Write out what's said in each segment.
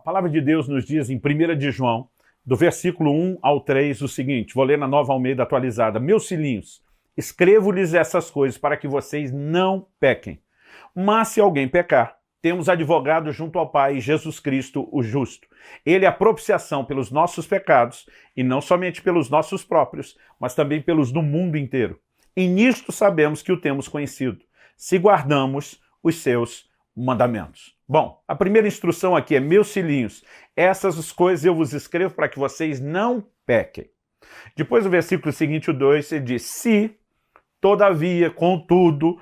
palavra de Deus nos diz em 1 de João, do versículo 1 ao 3, o seguinte, vou ler na Nova Almeida atualizada. Meus filhinhos, escrevo-lhes essas coisas para que vocês não pequem. Mas se alguém pecar, temos advogado junto ao Pai, Jesus Cristo, o justo. Ele é a propiciação pelos nossos pecados, e não somente pelos nossos próprios, mas também pelos do mundo inteiro. E nisto sabemos que o temos conhecido, se guardamos os seus mandamentos. Bom, a primeira instrução aqui é, meus filhinhos, essas coisas eu vos escrevo para que vocês não pequem. Depois o versículo seguinte, o 2, ele diz, se, todavia, contudo,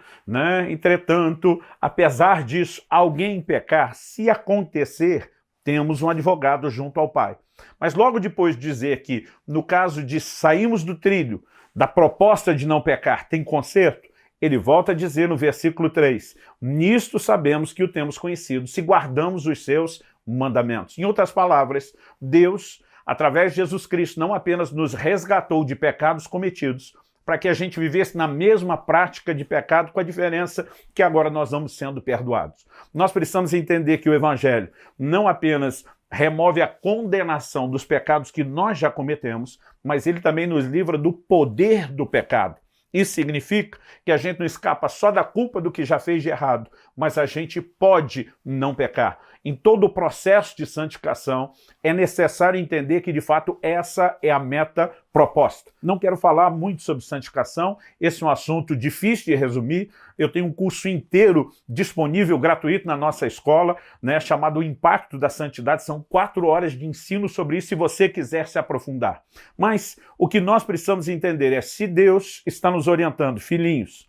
entretanto, apesar disso, alguém pecar, se acontecer, temos um advogado junto ao Pai. Mas logo depois de dizer que, no caso de sairmos do trilho, da proposta de não pecar, tem conserto, ele volta a dizer no versículo 3, nisto sabemos que o temos conhecido, se guardamos os seus mandamentos. Em outras palavras, Deus, através de Jesus Cristo, não apenas nos resgatou de pecados cometidos, para que a gente vivesse na mesma prática de pecado, com a diferença que agora nós vamos sendo perdoados. Nós precisamos entender que o Evangelho não apenas remove a condenação dos pecados que nós já cometemos, mas ele também nos livra do poder do pecado. Isso significa que a gente não escapa só da culpa do que já fez de errado, mas a gente pode não pecar. Em todo o processo de santificação, é necessário entender que, de fato, essa é a meta proposta. Não quero falar muito sobre santificação, esse é um assunto difícil de resumir. Eu tenho um curso inteiro disponível, gratuito, na nossa escola, chamado O Impacto da Santidade. São 4 horas de ensino sobre isso, se você quiser se aprofundar. Mas o que nós precisamos entender é, se Deus está nos orientando, filhinhos,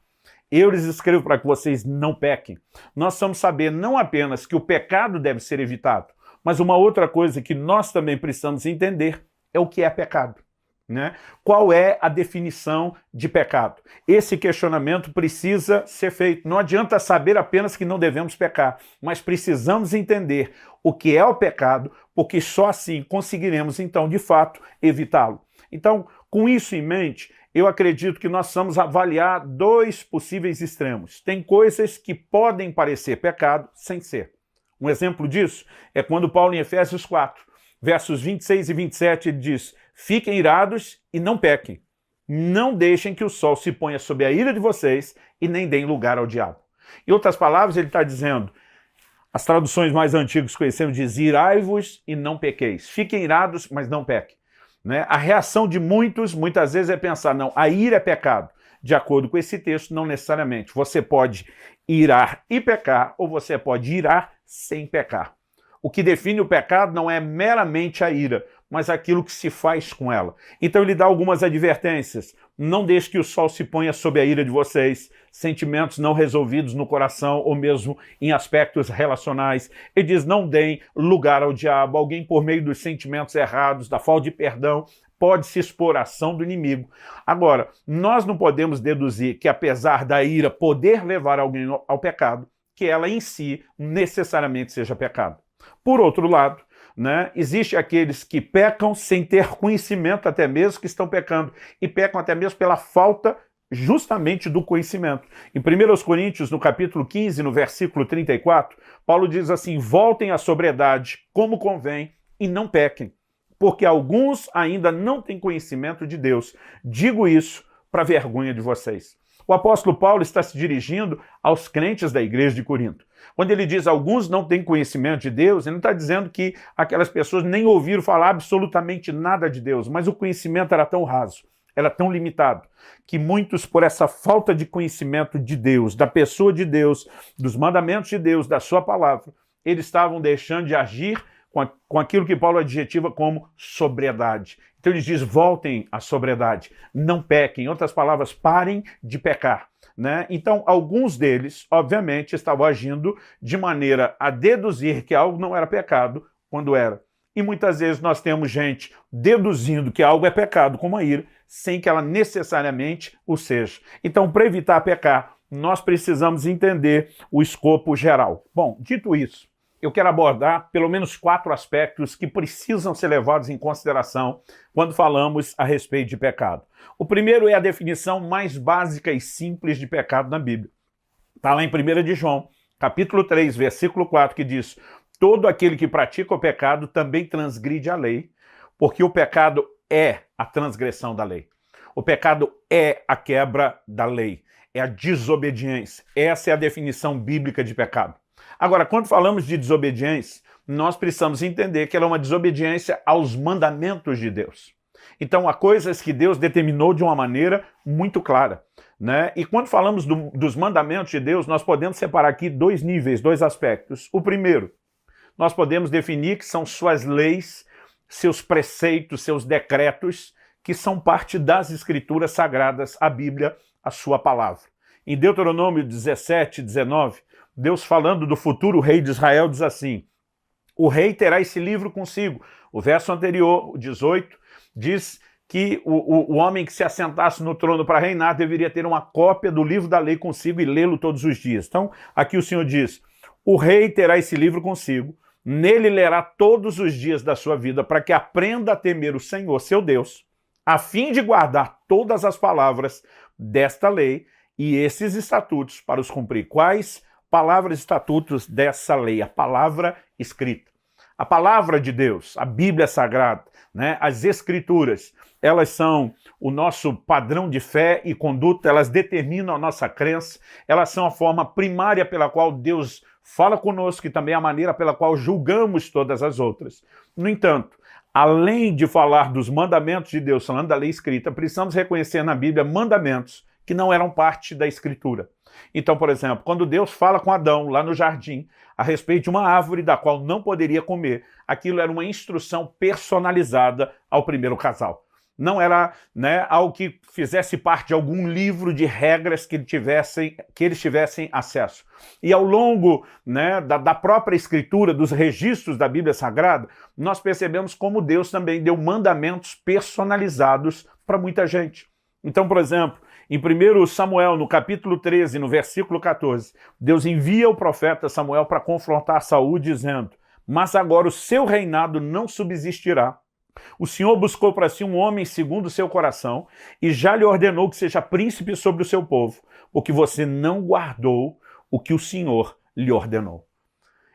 eu lhes escrevo para que vocês não pequem. Nós precisamos saber não apenas que o pecado deve ser evitado, mas uma outra coisa que nós também precisamos entender é o que é pecado. Qual é a definição de pecado? Esse questionamento precisa ser feito. Não adianta saber apenas que não devemos pecar, mas precisamos entender o que é o pecado, porque só assim conseguiremos, então, de fato, evitá-lo. Então, com isso em mente, eu acredito que nós vamos avaliar 2 possíveis extremos. Tem coisas que podem parecer pecado sem ser. Um exemplo disso é quando Paulo, em Efésios 4, versos 26 e 27, ele diz, fiquem irados e não pequem. Não deixem que o sol se ponha sob a ira de vocês e nem deem lugar ao diabo. Em outras palavras, ele está dizendo, as traduções mais antigas que conhecemos dizem, irai-vos e não pequeis. Fiquem irados, mas não pequem. A reação de muitas vezes é pensar, não, a ira é pecado. De acordo com esse texto, não necessariamente. Você pode irar e pecar, ou você pode irar sem pecar. O que define o pecado não é meramente a ira, mas aquilo que se faz com ela. Então ele dá algumas advertências. Não deixe que o sol se ponha sob a ira de vocês, sentimentos não resolvidos no coração ou mesmo em aspectos relacionais. Ele diz, não deem lugar ao diabo. Alguém, por meio dos sentimentos errados, da falta de perdão, pode se expor à ação do inimigo. Agora, nós não podemos deduzir que, apesar da ira poder levar alguém ao pecado, que ela em si necessariamente seja pecado. Por outro lado, existe aqueles que pecam sem ter conhecimento até mesmo que estão pecando, e pecam até mesmo pela falta justamente do conhecimento. Em 1 Coríntios, no capítulo 15, no versículo 34, Paulo diz assim, voltem à sobriedade como convém e não pequem, porque alguns ainda não têm conhecimento de Deus. Digo isso para vergonha de vocês. O apóstolo Paulo está se dirigindo aos crentes da igreja de Corinto. Quando ele diz alguns não têm conhecimento de Deus, ele não está dizendo que aquelas pessoas nem ouviram falar absolutamente nada de Deus, mas o conhecimento era tão raso, era tão limitado, que muitos, por essa falta de conhecimento de Deus, da pessoa de Deus, dos mandamentos de Deus, da sua palavra, eles estavam deixando de agir com aquilo que Paulo adjetiva como sobriedade. Então ele diz, voltem à sobriedade, não pequem. Em outras palavras, parem de pecar. Então, alguns deles, obviamente, estavam agindo de maneira a deduzir que algo não era pecado, quando era. E muitas vezes nós temos gente deduzindo que algo é pecado, como a ira, sem que ela necessariamente o seja. Então, para evitar pecar, nós precisamos entender o escopo geral. Bom, dito isso, eu quero abordar pelo menos 4 aspectos que precisam ser levados em consideração quando falamos a respeito de pecado. O primeiro é a definição mais básica e simples de pecado na Bíblia. Está lá em 1 de João, capítulo 3, versículo 4, que diz, todo aquele que pratica o pecado também transgride a lei, porque o pecado é a transgressão da lei. O pecado é a quebra da lei, é a desobediência. Essa é a definição bíblica de pecado. Agora, quando falamos de desobediência, nós precisamos entender que ela é uma desobediência aos mandamentos de Deus. Então, há coisas que Deus determinou de uma maneira muito clara, né? E quando falamos dos mandamentos de Deus, nós podemos separar aqui dois níveis, dois aspectos. O primeiro, nós podemos definir que são suas leis, seus preceitos, seus decretos, que são parte das Escrituras Sagradas, a Bíblia, a sua palavra. Em Deuteronômio 17, 19, Deus falando do futuro rei de Israel diz assim: o rei terá esse livro consigo. O verso anterior, o 18, diz que o homem que se assentasse no trono para reinar deveria ter uma cópia do livro da lei consigo e lê-lo todos os dias. Então, aqui o Senhor diz: o rei terá esse livro consigo, nele lerá todos os dias da sua vida, para que aprenda a temer o Senhor, seu Deus, a fim de guardar todas as palavras desta lei e esses estatutos para os cumprir. Quais palavras e estatutos dessa lei? A palavra escrita. A palavra de Deus, a Bíblia Sagrada, né? As Escrituras, elas são o nosso padrão de fé e conduta, elas determinam a nossa crença, elas são a forma primária pela qual Deus fala conosco e também a maneira pela qual julgamos todas as outras. No entanto, além de falar dos mandamentos de Deus, falando da lei escrita, precisamos reconhecer na Bíblia mandamentos que não eram parte da Escritura. Então, por exemplo, quando Deus fala com Adão, lá no jardim, a respeito de uma árvore da qual não poderia comer, aquilo era uma instrução personalizada ao primeiro casal. Não era, né, algo que fizesse parte de algum livro de regras que eles tivessem acesso. E ao longo, né, da própria Escritura, dos registros da Bíblia Sagrada, nós percebemos como Deus também deu mandamentos personalizados para muita gente. Então, por exemplo, em 1 Samuel, no capítulo 13, no versículo 14, Deus envia o profeta Samuel para confrontar Saul, dizendo: mas agora o seu reinado não subsistirá. O Senhor buscou para si um homem segundo o seu coração e já lhe ordenou que seja príncipe sobre o seu povo, porque você não guardou o que o Senhor lhe ordenou.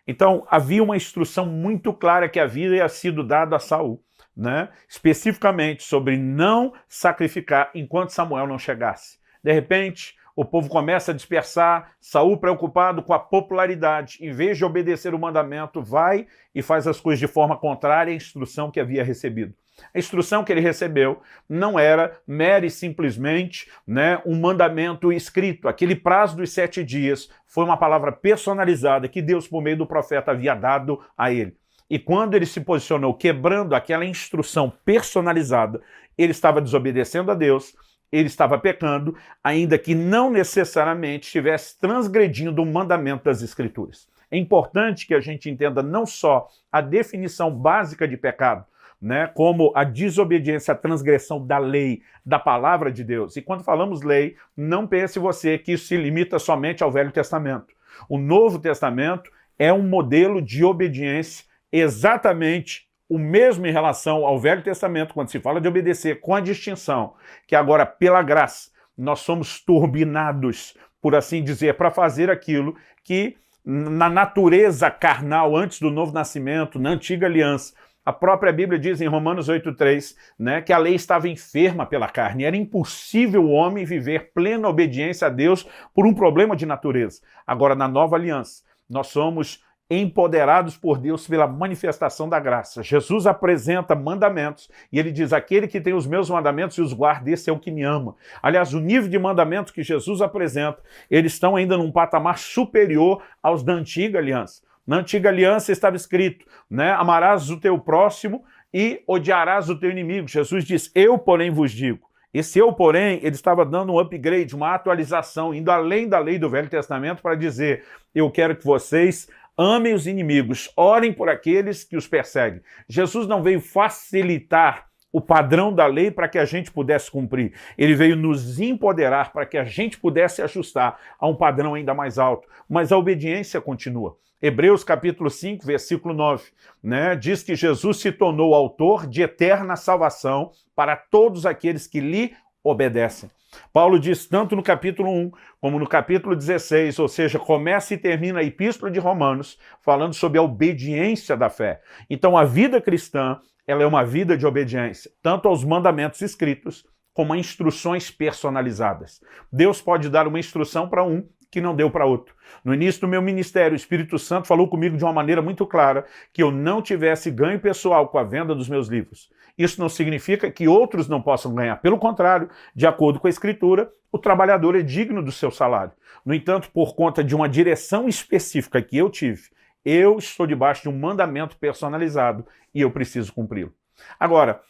Então, havia uma instrução muito clara que havia sido dada a Saul, né? Especificamente sobre não sacrificar enquanto Samuel não chegasse. De repente, o povo começa a dispersar, Saul, preocupado com a popularidade, em vez de obedecer o mandamento, vai e faz as coisas de forma contrária à instrução que havia recebido. A instrução que ele recebeu não era mera e simplesmente, né, um mandamento escrito. Aquele prazo dos 7 dias foi uma palavra personalizada que Deus, por meio do profeta, havia dado a ele. E quando ele se posicionou quebrando aquela instrução personalizada, ele estava desobedecendo a Deus, ele estava pecando, ainda que não necessariamente estivesse transgredindo o mandamento das Escrituras. É importante que a gente entenda não só a definição básica de pecado, né, como a desobediência, a transgressão da lei, da palavra de Deus. E quando falamos lei, não pense você que isso se limita somente ao Velho Testamento. O Novo Testamento é um modelo de obediência exatamente o mesmo em relação ao Velho Testamento, quando se fala de obedecer, com a distinção que agora, pela graça, nós somos turbinados, por assim dizer, para fazer aquilo que na natureza carnal, antes do novo nascimento, na antiga aliança, a própria Bíblia diz em Romanos 8,3, né, que a lei estava enferma pela carne. Era impossível o homem viver plena obediência a Deus por um problema de natureza. Agora, na nova aliança, nós somos empoderados por Deus pela manifestação da graça. Jesus apresenta mandamentos e ele diz: aquele que tem os meus mandamentos e os guarda, esse é o que me ama. Aliás, o nível de mandamentos que Jesus apresenta, eles estão ainda num patamar superior aos da antiga aliança. Na antiga aliança estava escrito, né, amarás o teu próximo e odiarás o teu inimigo. Jesus diz: eu, porém, vos digo. Esse eu, porém, ele estava dando um upgrade, uma atualização, indo além da lei do Velho Testamento para dizer: eu quero que vocês amem os inimigos, orem por aqueles que os perseguem. Jesus não veio facilitar o padrão da lei para que a gente pudesse cumprir. Ele veio nos empoderar para que a gente pudesse ajustar a um padrão ainda mais alto. Mas a obediência continua. Hebreus capítulo 5, versículo 9, né, diz que Jesus se tornou autor de eterna salvação para todos aqueles que lhe obedecem. Paulo diz tanto no capítulo 1 como no capítulo 16, ou seja, começa e termina a Epístola de Romanos falando sobre a obediência da fé. Então a vida cristã, ela é uma vida de obediência, tanto aos mandamentos escritos como a instruções personalizadas. Deus pode dar uma instrução para um que não deu para outro. No início do meu ministério, o Espírito Santo falou comigo de uma maneira muito clara que eu não tivesse ganho pessoal com a venda dos meus livros. Isso não significa que outros não possam ganhar. Pelo contrário, de acordo com a Escritura, o trabalhador é digno do seu salário. No entanto, por conta de uma direção específica que eu tive, eu estou debaixo de um mandamento personalizado e eu preciso cumpri-lo. Agora,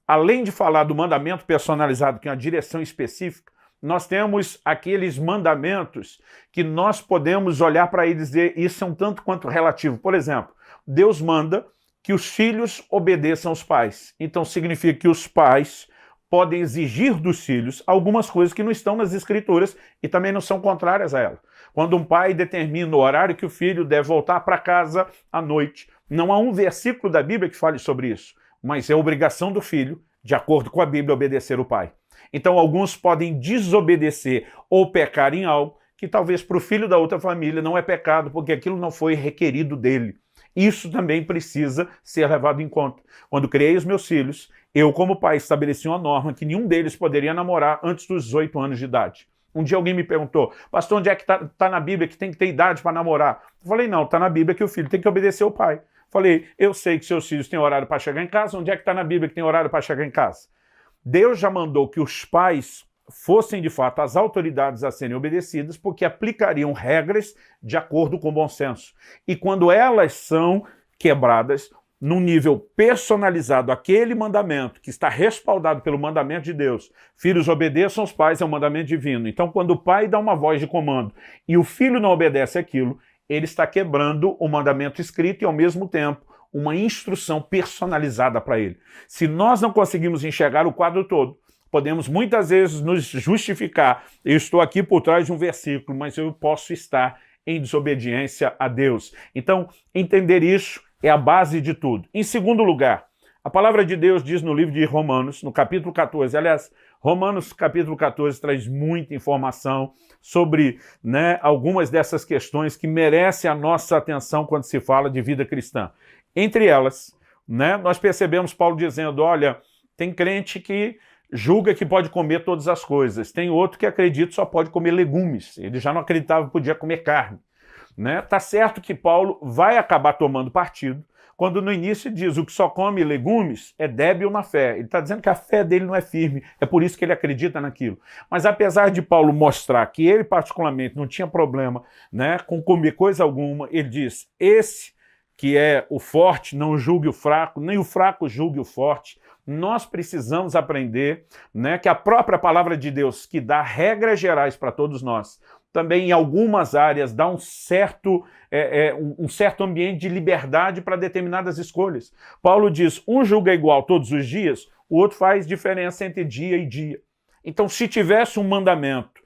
além de falar do mandamento personalizado, que é uma direção específica, nós temos aqueles mandamentos que nós podemos olhar para eles e dizer isso é um tanto quanto relativo. Por exemplo, Deus manda que os filhos obedeçam aos pais. Então significa que os pais podem exigir dos filhos algumas coisas que não estão nas Escrituras e também não são contrárias a ela. Quando um pai determina o horário que o filho deve voltar para casa à noite, não há um versículo da Bíblia que fale sobre isso, mas é obrigação do filho, de acordo com a Bíblia, obedecer o pai. Então alguns podem desobedecer ou pecar em algo que talvez para o filho da outra família não é pecado, porque aquilo não foi requerido dele. Isso também precisa ser levado em conta. Quando criei os meus filhos, eu como pai estabeleci uma norma que nenhum deles poderia namorar antes dos 18 anos de idade. Um dia alguém me perguntou, pastor, onde é que está na Bíblia que tem que ter idade para namorar? Eu falei, não, está na Bíblia que o filho tem que obedecer ao pai. Falei, eu sei que seus filhos têm horário para chegar em casa, onde é que está na Bíblia que tem horário para chegar em casa? Deus já mandou que os pais fossem, de fato, as autoridades a serem obedecidas, porque aplicariam regras de acordo com o bom senso. E quando elas são quebradas, num nível personalizado, aquele mandamento que está respaldado pelo mandamento de Deus, filhos obedeçam aos pais, é um mandamento divino. Então, quando o pai dá uma voz de comando e o filho não obedece aquilo, ele está quebrando o mandamento escrito e, ao mesmo tempo, uma instrução personalizada para ele. Se nós não conseguimos enxergar o quadro todo, podemos muitas vezes nos justificar. Eu estou aqui por trás de um versículo, mas eu posso estar em desobediência a Deus. Então, entender isso é a base de tudo. Em segundo lugar, a palavra de Deus diz no livro de Romanos, no capítulo 14, aliás, Romanos capítulo 14 traz muita informação sobre algumas dessas questões que merecem a nossa atenção quando se fala de vida cristã. Entre elas, nós percebemos Paulo dizendo, olha, tem crente que julga que pode comer todas as coisas, tem outro que acredita que só pode comer legumes, ele já não acreditava que podia comer carne. Tá certo que Paulo vai acabar tomando partido, quando no início diz o que só come legumes é débil na fé. Ele está dizendo que a fé dele não é firme, é por isso que ele acredita naquilo. Mas apesar de Paulo mostrar que ele particularmente não tinha problema com comer coisa alguma, ele diz, esse que é o forte não julgue o fraco, nem o fraco julgue o forte. Nós precisamos aprender que a própria palavra de Deus, que dá regras gerais para todos nós, também em algumas áreas dá um certo ambiente de liberdade para determinadas escolhas. Paulo diz, um julga igual todos os dias, o outro faz diferença entre dia e dia. Então, se tivesse um mandamento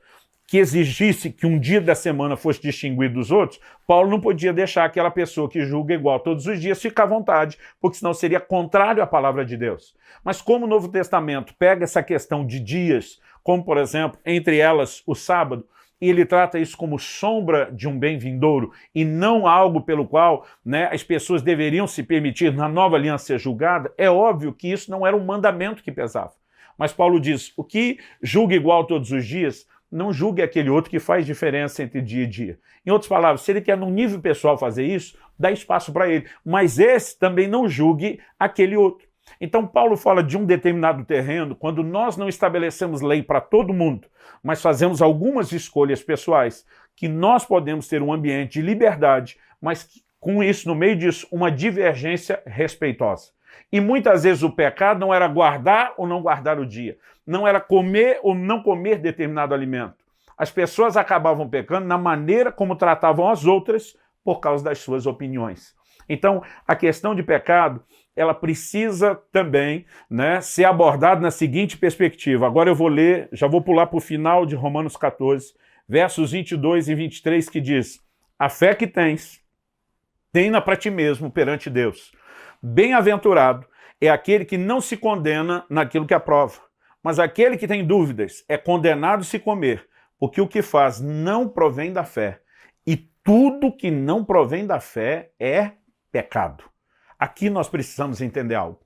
que exigisse que um dia da semana fosse distinguido dos outros, Paulo não podia deixar aquela pessoa que julga igual todos os dias ficar à vontade, porque senão seria contrário à palavra de Deus. Mas como o Novo Testamento pega essa questão de dias, como por exemplo, entre elas o sábado, e ele trata isso como sombra de um bem vindouro e não algo pelo qual as pessoas deveriam se permitir na nova aliança ser julgada, é óbvio que isso não era um mandamento que pesava. Mas Paulo diz, o que julga igual todos os dias, não julgue aquele outro que faz diferença entre dia e dia. Em outras palavras, se ele quer no nível pessoal fazer isso, dá espaço para ele. Mas esse também não julgue aquele outro. Então Paulo fala de um determinado terreno, quando nós não estabelecemos lei para todo mundo, mas fazemos algumas escolhas pessoais, que nós podemos ter um ambiente de liberdade, mas com isso, no meio disso, uma divergência respeitosa. E muitas vezes o pecado não era guardar ou não guardar o dia, não era comer ou não comer determinado alimento. As pessoas acabavam pecando na maneira como tratavam as outras por causa das suas opiniões. Então, a questão de pecado, ela precisa também ser abordada na seguinte perspectiva. Agora eu vou ler, já vou pular para o final de Romanos 14, versos 22 e 23, que diz, a fé que tens, tenha para ti mesmo perante Deus. Bem-aventurado é aquele que não se condena naquilo que aprova, Mas aquele que tem dúvidas é condenado se comer, porque o que faz não provém da fé. E tudo que não provém da fé é pecado. Aqui nós precisamos entender algo.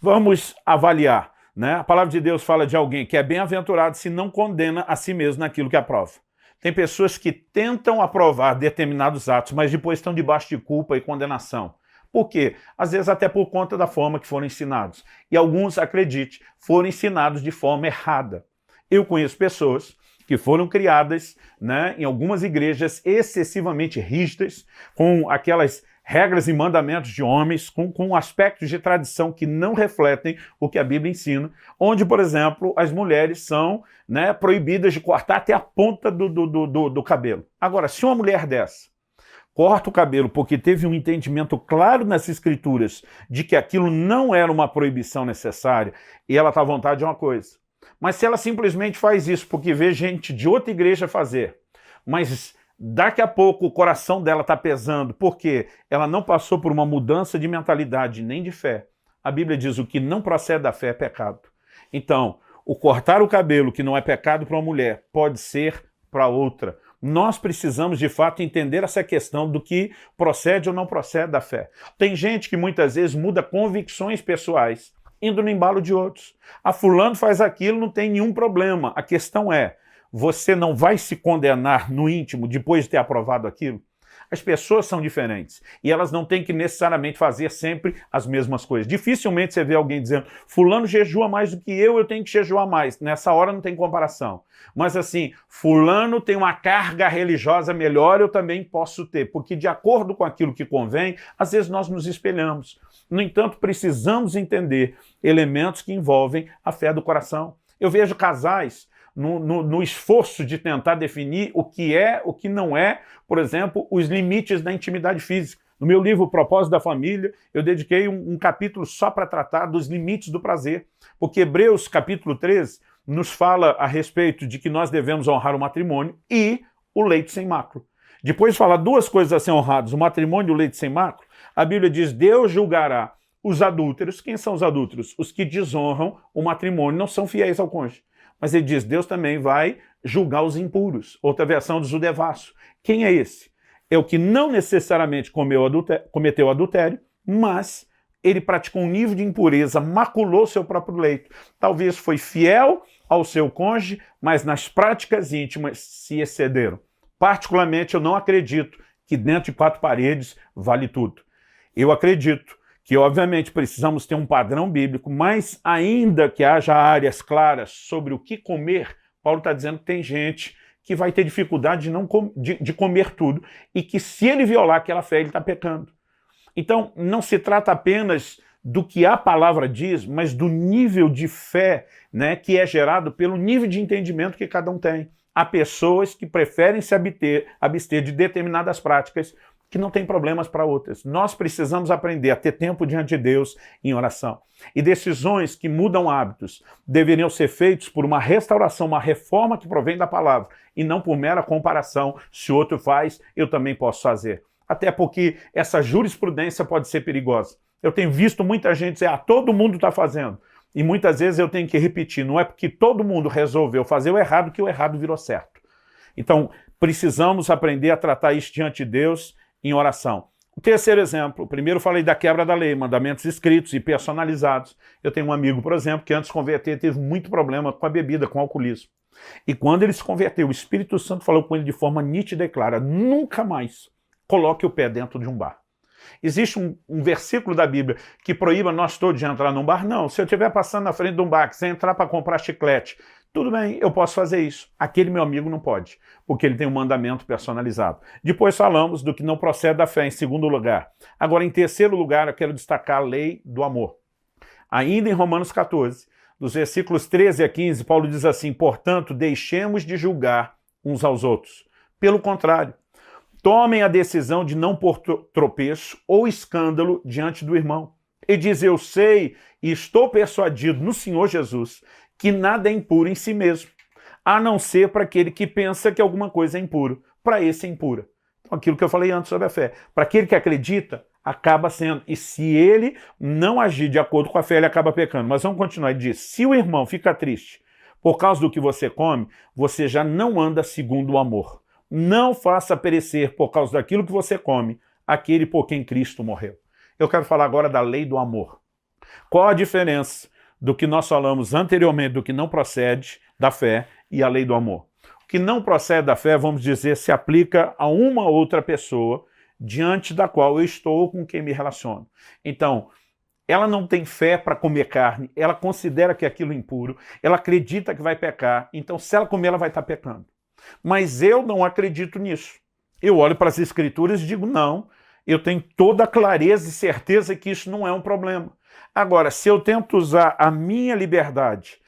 Vamos avaliar, né? A palavra de Deus fala de alguém que é bem-aventurado se não condena a si mesmo naquilo que aprova. Tem pessoas que tentam aprovar determinados atos, mas depois estão debaixo de culpa e condenação. Por quê? Às vezes até por conta da forma que foram ensinados. E alguns, acredite, foram ensinados de forma errada. Eu conheço pessoas que foram criadas, né, em algumas igrejas excessivamente rígidas, com aquelas regras e mandamentos de homens, com aspectos de tradição que não refletem o que a Bíblia ensina, onde, por exemplo, as mulheres são, né, proibidas de cortar até a ponta do cabelo. Agora, se uma mulher dessa corta o cabelo porque teve um entendimento claro nas escrituras de que aquilo não era uma proibição necessária, e ela está à vontade de uma coisa. Mas se ela simplesmente faz isso porque vê gente de outra igreja fazer, mas daqui a pouco o coração dela está pesando porque ela não passou por uma mudança de mentalidade nem de fé, a Bíblia diz o que não procede da fé é pecado. Então, o cortar o cabelo, que não é pecado para uma mulher, pode ser para outra. Nós precisamos, de fato, entender essa questão do que procede ou não procede da fé. Tem gente que muitas vezes muda convicções pessoais, indo no embalo de outros. Ah, fulano faz aquilo, não tem nenhum problema. A questão é, você não vai se condenar no íntimo depois de ter aprovado aquilo? As pessoas são diferentes e elas não têm que necessariamente fazer sempre as mesmas coisas. Dificilmente você vê alguém dizendo, fulano jejua mais do que eu tenho que jejuar mais. Nessa hora não tem comparação. Mas assim, fulano tem uma carga religiosa melhor, eu também posso ter, porque de acordo com aquilo que convém, às vezes nós nos espelhamos. No entanto, precisamos entender elementos que envolvem a fé do coração. Eu vejo casais no esforço de tentar definir o que é, o que não é, por exemplo, os limites da intimidade física. No meu livro, O Propósito da Família, eu dediquei um capítulo só para tratar dos limites do prazer, porque Hebreus, capítulo 13, nos fala a respeito de que nós devemos honrar o matrimônio e o leito sem mácula. Depois de falar duas coisas a ser honradas, o matrimônio e o leito sem mácula, a Bíblia diz, Deus julgará os adúlteros. Quem são os adúlteros? Os que desonram o matrimônio, não são fiéis ao cônjuge. Mas ele diz, Deus também vai julgar os impuros. Outra versão diz o devasso. Quem é esse? É o que não necessariamente cometeu adultério, mas ele praticou um nível de impureza, maculou seu próprio leito. Talvez foi fiel ao seu cônjuge, mas nas práticas íntimas se excederam. Particularmente, eu não acredito que dentro de quatro paredes vale tudo. Eu acredito que, obviamente, precisamos ter um padrão bíblico, mas ainda que haja áreas claras sobre o que comer, Paulo está dizendo que tem gente que vai ter dificuldade de comer tudo e que, se ele violar aquela fé, ele está pecando. Então, não se trata apenas do que a palavra diz, mas do nível de fé, né, que é gerado pelo nível de entendimento que cada um tem. Há pessoas que preferem se abster de determinadas práticas que não tem problemas para outras. Nós precisamos aprender a ter tempo diante de Deus em oração. E decisões que mudam hábitos deveriam ser feitas por uma restauração, uma reforma que provém da palavra, e não por mera comparação. Se o outro faz, eu também posso fazer. Até porque essa jurisprudência pode ser perigosa. Eu tenho visto muita gente dizer, todo mundo está fazendo. E muitas vezes eu tenho que repetir, não é porque todo mundo resolveu fazer o errado que o errado virou certo. Então, precisamos aprender a tratar isso diante de Deus em oração. O terceiro exemplo, primeiro falei da quebra da lei, mandamentos escritos e personalizados. Eu tenho um amigo, por exemplo, que antes de converter teve muito problema com a bebida, com o alcoolismo. E quando ele se converteu, o Espírito Santo falou com ele de forma nítida e clara, nunca mais coloque o pé dentro de um bar. Existe um versículo da Bíblia que proíba nós todos de entrar num bar? Não. Se eu estiver passando na frente de um bar, que você entrar para comprar chiclete, tudo bem, eu posso fazer isso. Aquele meu amigo não pode, porque ele tem um mandamento personalizado. Depois falamos do que não procede da fé, em segundo lugar. Agora, em terceiro lugar, eu quero destacar a lei do amor. Ainda em Romanos 14, dos versículos 13 a 15, Paulo diz assim, portanto, deixemos de julgar uns aos outros. Pelo contrário, tomem a decisão de não pôr tropeço ou escândalo diante do irmão. Ele diz, eu sei e estou persuadido no Senhor Jesus que nada é impuro em si mesmo, a não ser para aquele que pensa que alguma coisa é impuro. Para esse é impura. Então, aquilo que eu falei antes sobre a fé. Para aquele que acredita, acaba sendo. E se ele não agir de acordo com a fé, ele acaba pecando. Mas vamos continuar. Ele diz, se o irmão fica triste por causa do que você come, você já não anda segundo o amor. Não faça perecer por causa daquilo que você come aquele por quem Cristo morreu. Eu quero falar agora da lei do amor. Qual a diferença do que nós falamos anteriormente, do que não procede da fé e a lei do amor? O que não procede da fé, vamos dizer, se aplica a uma outra pessoa diante da qual eu estou com quem me relaciono. Então, ela não tem fé para comer carne, ela considera que aquilo é impuro, ela acredita que vai pecar, então se ela comer, ela vai estar pecando. Mas eu não acredito nisso. Eu olho para as Escrituras e digo, não, eu tenho toda a clareza e certeza que isso não é um problema. Agora, se eu tento usar a minha liberdade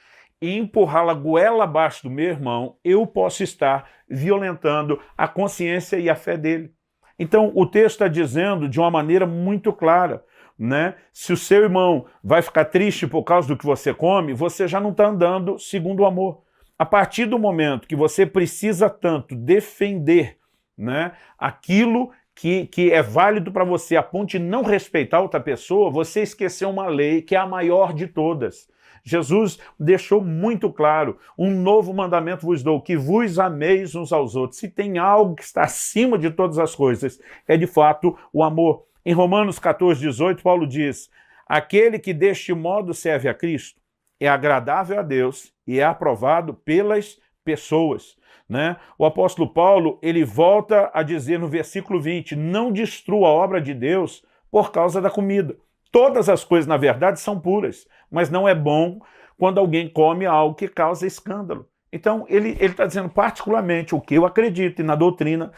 e empurrá-la goela abaixo do meu irmão, eu posso estar violentando a consciência e a fé dele. Então, o texto está dizendo de uma maneira muito clara, né? Se o seu irmão vai ficar triste por causa do que você come, você já não está andando segundo o amor. A partir do momento que você precisa tanto defender, né, aquilo que é válido para você, a ponto de não respeitar outra pessoa, você esqueceu uma lei que é a maior de todas. Jesus deixou muito claro, um novo mandamento vos dou, que vos ameis uns aos outros. Se tem algo que está acima de todas as coisas, é de fato o amor. Em Romanos 14:18, Paulo diz, aquele que deste modo serve a Cristo é agradável a Deus e é aprovado pelas pessoas. Né? O apóstolo Paulo, ele volta a dizer no versículo 20, não destrua a obra de Deus por causa da comida. Todas as coisas, na verdade, são puras, mas não é bom quando alguém come algo que causa escândalo. Então, ele está dizendo particularmente o que eu acredito, e na doutrina,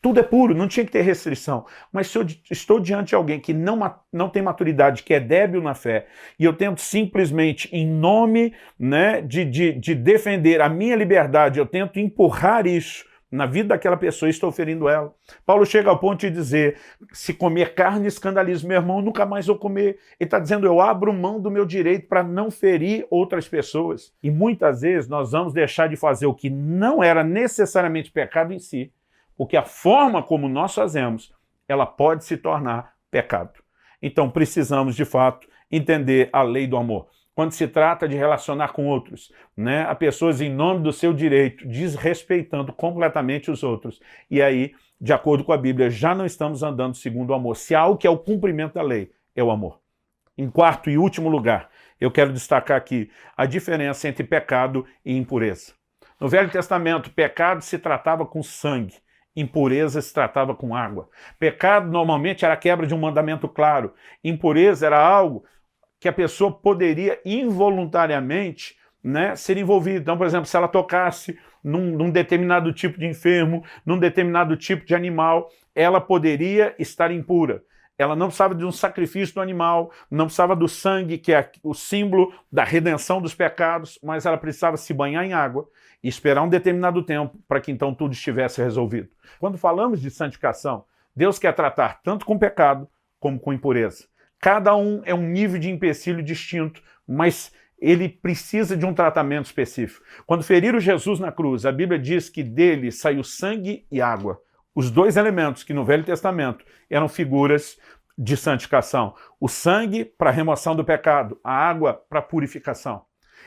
tudo é puro, não tinha que ter restrição. Mas se eu estou diante de alguém que não tem maturidade, que é débil na fé, e eu tento simplesmente, em nome, né, de defender a minha liberdade, eu tento empurrar isso na vida daquela pessoa, estou ferindo ela. Paulo chega ao ponto de dizer, se comer carne escandaliza meu irmão, nunca mais vou comer. Ele está dizendo, eu abro mão do meu direito para não ferir outras pessoas. E muitas vezes nós vamos deixar de fazer o que não era necessariamente pecado em si, porque a forma como nós fazemos, ela pode se tornar pecado. Então precisamos, de fato, entender a lei do amor. Quando se trata de relacionar com outros, né, a pessoas em nome do seu direito, desrespeitando completamente os outros. E aí, de acordo com a Bíblia, já não estamos andando segundo o amor. Se há algo que é o cumprimento da lei, é o amor. Em quarto e último lugar, eu quero destacar aqui a diferença entre pecado e impureza. No Velho Testamento, pecado se tratava com sangue. Impureza se tratava com água. Pecado normalmente era a quebra de um mandamento claro. Impureza era algo que a pessoa poderia involuntariamente, né, ser envolvida. Então, por exemplo, se ela tocasse num determinado tipo de enfermo, num determinado tipo de animal, ela poderia estar impura. Ela não precisava de um sacrifício do animal, não precisava do sangue, que é o símbolo da redenção dos pecados, mas ela precisava se banhar em água e esperar um determinado tempo para que então tudo estivesse resolvido. Quando falamos de santificação, Deus quer tratar tanto com pecado como com impureza. Cada um é um nível de empecilho distinto, mas ele precisa de um tratamento específico. Quando feriram Jesus na cruz, a Bíblia diz que dele saiu sangue e água. Os dois elementos que no Velho Testamento eram figuras de santificação. O sangue para a remoção do pecado, a água para a purificação.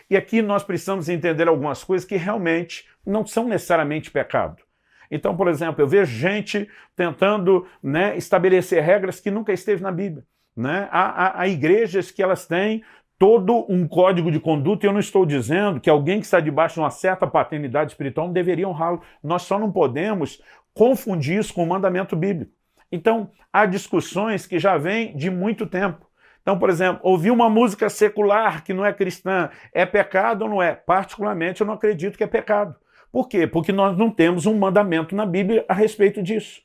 E aqui nós precisamos entender algumas coisas que realmente não são necessariamente pecado. Então, por exemplo, eu vejo gente tentando, né, estabelecer regras que nunca esteve na Bíblia. Né? Há igrejas que elas têm todo um código de conduta, e eu não estou dizendo que alguém que está debaixo de uma certa paternidade espiritual não deveria honrá-lo. Nós só não podemos confundir isso com o mandamento bíblico. Então, há discussões que já vêm de muito tempo. Então, por exemplo, ouvir uma música secular que não é cristã, é pecado ou não é? Particularmente, eu não acredito que é pecado. Por quê? Porque nós não temos um mandamento na Bíblia a respeito disso.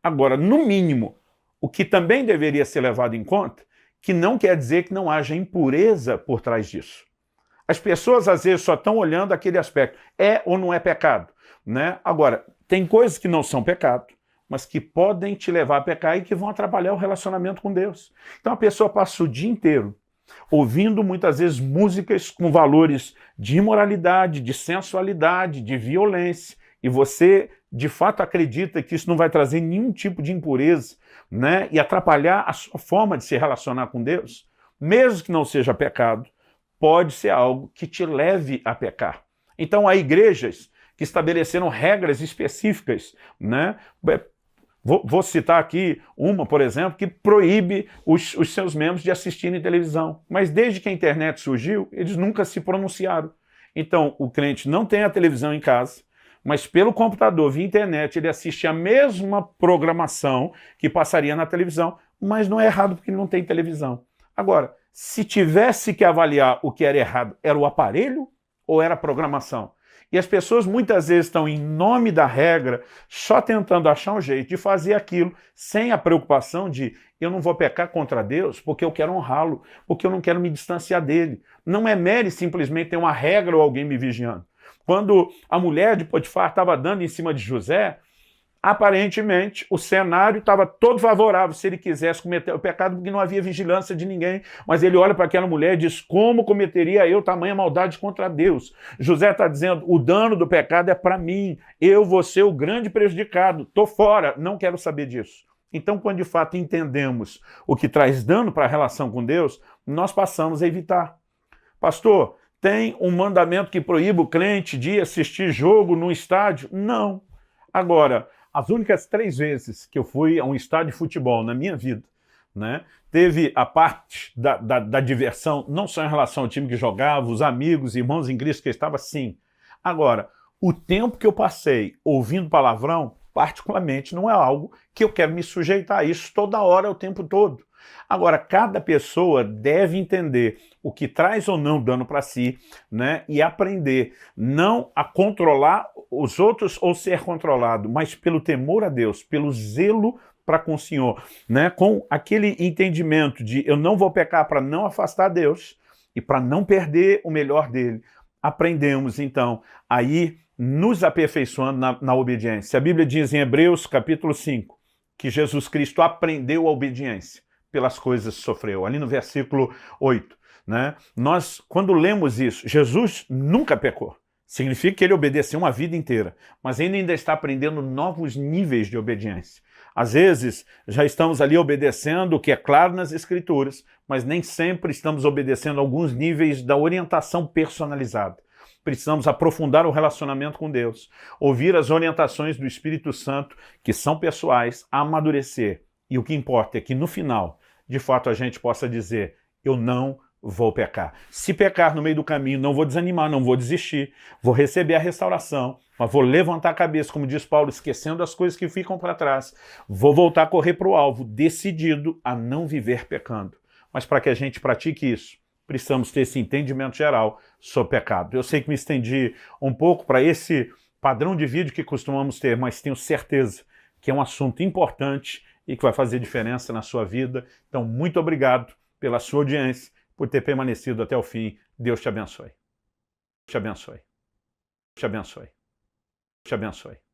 Agora, no mínimo, o que também deveria ser levado em conta, que não quer dizer que não haja impureza por trás disso. As pessoas, às vezes, só estão olhando aquele aspecto. É ou não é pecado? Né? Agora, tem coisas que não são pecado, mas que podem te levar a pecar e que vão atrapalhar o relacionamento com Deus. Então a pessoa passa o dia inteiro ouvindo muitas vezes músicas com valores de imoralidade, de sensualidade, de violência, e você de fato acredita que isso não vai trazer nenhum tipo de impureza, né, e atrapalhar a sua forma de se relacionar com Deus, mesmo que não seja pecado, pode ser algo que te leve a pecar. Então há igrejas que estabeleceram regras específicas, né? Vou citar aqui uma, por exemplo, que proíbe os seus membros de assistirem televisão. Mas desde que a internet surgiu, eles nunca se pronunciaram. Então, o crente não tem a televisão em casa, mas pelo computador, via internet, ele assiste a mesma programação que passaria na televisão, mas não é errado porque ele não tem televisão. Agora, se tivesse que avaliar o que era errado, era o aparelho ou era a programação? E as pessoas muitas vezes estão, em nome da regra, só tentando achar um jeito de fazer aquilo sem a preocupação de eu não vou pecar contra Deus porque eu quero honrá-lo, porque eu não quero me distanciar dele. Não é mero e simplesmente ter uma regra ou alguém me vigiando. Quando a mulher de Potifar estava dando em cima de José, aparentemente o cenário estava todo favorável se ele quisesse cometer o pecado, porque não havia vigilância de ninguém. Mas ele olha para aquela mulher e diz: como cometeria eu tamanha maldade contra Deus? José está dizendo: o dano do pecado é para mim, eu vou ser o grande prejudicado, estou fora, não quero saber disso. Então, quando de fato entendemos o que traz dano para a relação com Deus, nós passamos a evitar. Pastor, tem um mandamento que proíbe o crente de assistir jogo no estádio? Não. Agora, as únicas 3 vezes que eu fui a um estádio de futebol na minha vida, né, teve a parte da diversão, não só em relação ao time que jogava, os amigos, irmãos em Cristo que estava, sim. Agora, o tempo que eu passei ouvindo palavrão, particularmente, não é algo que eu quero me sujeitar a isso toda hora, o tempo todo. Agora, cada pessoa deve entender o que traz ou não dano para si, né, e aprender não a controlar os outros ou ser controlado, mas pelo temor a Deus, pelo zelo para com o Senhor, né, com aquele entendimento de eu não vou pecar para não afastar Deus e para não perder o melhor dele. Aprendemos, então, a ir nos aperfeiçoando na obediência. A Bíblia diz em Hebreus, capítulo 5, que Jesus Cristo aprendeu a obediência pelas coisas que sofreu, ali no versículo 8. Né? Nós, quando lemos isso, Jesus nunca pecou. Significa que ele obedeceu uma vida inteira, mas ele ainda está aprendendo novos níveis de obediência. Às vezes, já estamos ali obedecendo o que é claro nas Escrituras, mas nem sempre estamos obedecendo alguns níveis da orientação personalizada. Precisamos aprofundar o relacionamento com Deus, ouvir as orientações do Espírito Santo, que são pessoais, amadurecer. E o que importa é que, no final, de fato, a gente possa dizer: eu não vou pecar. Se pecar no meio do caminho, não vou desanimar, não vou desistir, vou receber a restauração, mas vou levantar a cabeça, como diz Paulo, esquecendo as coisas que ficam para trás, vou voltar a correr para o alvo, decidido a não viver pecando. Mas para que a gente pratique isso, precisamos ter esse entendimento geral sobre pecado. Eu sei que me estendi um pouco para esse padrão de vídeo que costumamos ter, mas tenho certeza que é um assunto importante e que vai fazer diferença na sua vida. Então, muito obrigado pela sua audiência, por ter permanecido até o fim. Deus te abençoe. Te abençoe. Te abençoe. Te abençoe.